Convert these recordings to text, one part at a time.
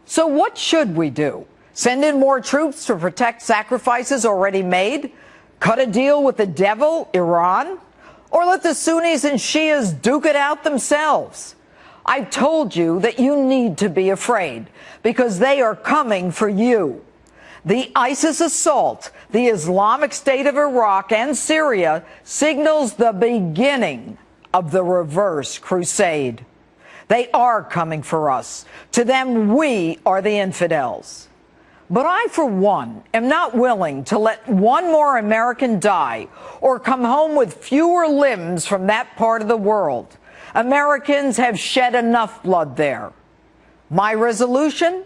So what should we do? Send in more troops to protect sacrifices already made? Cut a deal with the devil, Iran? Or let the Sunnis and Shias duke it out themselves? I've told you that you need to be afraid because they are coming for you. The ISIS assault, the Islamic State of Iraq and Syria signals the beginning of the reverse crusade. They are coming for us. To them, we are the infidels. But I, for one, am not willing to let one more American die or come home with fewer limbs from that part of the world. Americans have shed enough blood there. My resolution?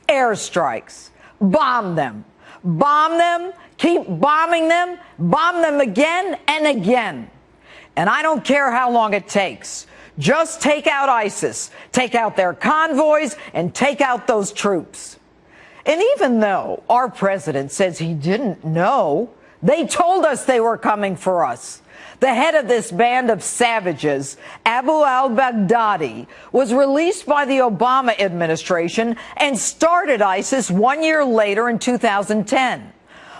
Airstrikes. Bomb them. Bomb them. Keep bombing them. Bomb them again and again. And I don't care how long it takes. Just take out ISIS, take out their convoys, and take out those troops. And even though our president says he didn't know, they told us they were coming for us. The head of this band of savages, Abu al-Baghdadi, was released by the Obama administration and started ISIS 1 year later in 2010.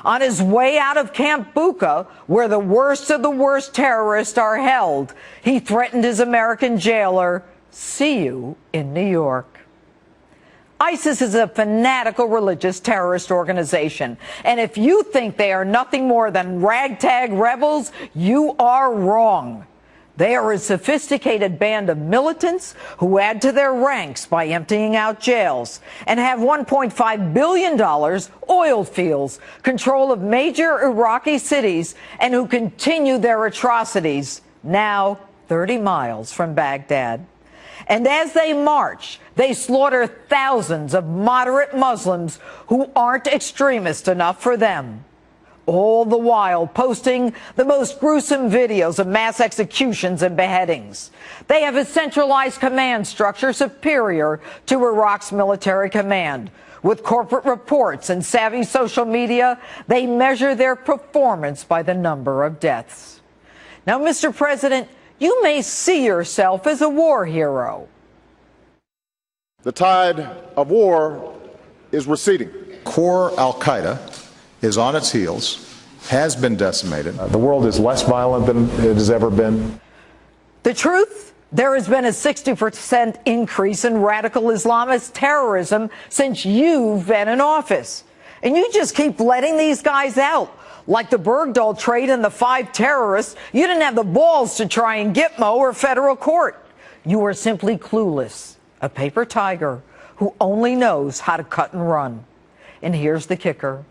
On his way out of Camp Bucca, where the worst of the worst terrorists are held, he threatened his American jailer, "See you in New York." ISIS is a fanatical religious terrorist organization, and if you think they are nothing more than ragtag rebels, you are wrong. They are a sophisticated band of militants who add to their ranks by emptying out jails and have $1.5 billion, oil fields, control of major Iraqi cities, and who continue their atrocities, now 30 miles from Baghdad. And as they march, they slaughter thousands of moderate Muslims who aren't extremist enough for them. All the while posting the most gruesome videos of mass executions and beheadings. They have a centralized command structure superior to Iraq's military command. With corporate reports and savvy social media, they measure their performance by the number of deaths. Now, Mr. President, you may see yourself as a war hero. The tide of war is receding. Core al-Qaeda is on its heels, has been decimated. The world is less violent than it has ever been. The truth? There has been a 60% increase in radical Islamist terrorism since you've been in office. And you just keep letting these guys out. Like the Bergdahl trade and the 5 terrorists, you didn't have the balls to try and Gitmo or federal court. You were simply clueless, a paper tiger who only knows how to cut and run. And here's the kicker.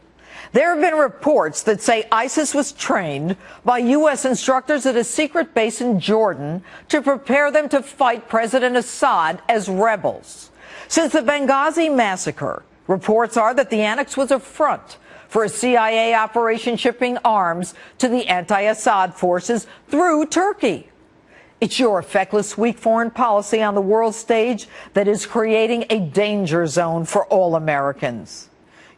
There have been reports that say ISIS was trained by U.S. instructors at a secret base in Jordan to prepare them to fight President Assad as rebels. Since the Benghazi massacre, reports are that the annex was a front for a CIA operation shipping arms to the anti-Assad forces through Turkey. It's your feckless, weak foreign policy on the world stage that is creating a danger zone for all Americans.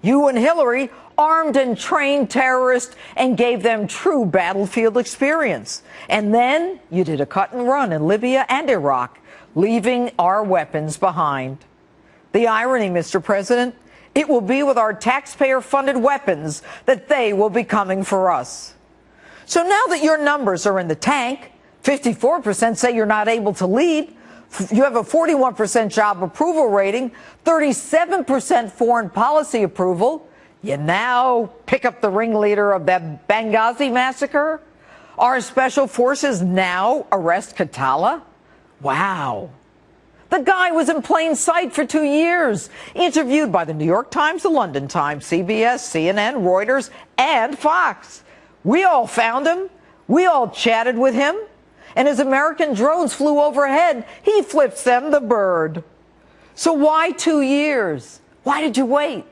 You and Hillary armed and trained terrorists and gave them true battlefield experience. And then you did a cut and run in Libya and Iraq, leaving our weapons behind. The irony, Mr. President, it will be with our taxpayer-funded weapons that they will be coming for us. So now that your numbers are in the tank, 54% say you're not able to lead, you have a 41% job approval rating, 37% foreign policy approval, you now pick up the ringleader of that Benghazi massacre? Our special forces now arrest Katala? Wow. The guy was in plain sight for 2 years, interviewed by the New York Times, the London Times, CBS, CNN, Reuters, and Fox. We all found him. We all chatted with him. And as American drones flew overhead, he flips them the bird. So why 2 years? Why did you wait?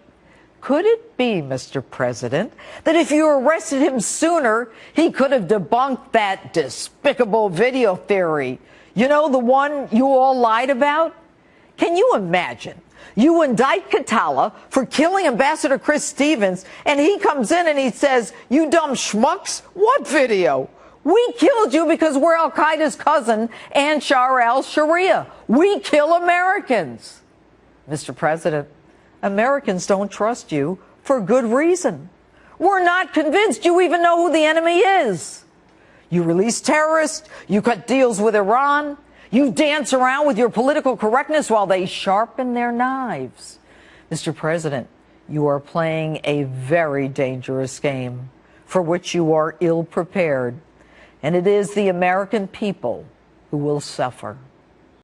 Could it be, Mr. President, that if you arrested him sooner, he could have debunked that despicable video theory? You know, the one you all lied about? Can you imagine? You indict Katala for killing Ambassador Chris Stevens, and he comes in and he says, "You dumb schmucks, what video? We killed you because we're al-Qaeda's cousin, Ansar al-Sharia. We kill Americans." Mr. President, Americans don't trust you for good reason. We're not convinced you even know who the enemy is. You release terrorists, you cut deals with Iran, you dance around with your political correctness while they sharpen their knives. Mr. President, you are playing a very dangerous game for which you are ill prepared, and it is the American people who will suffer.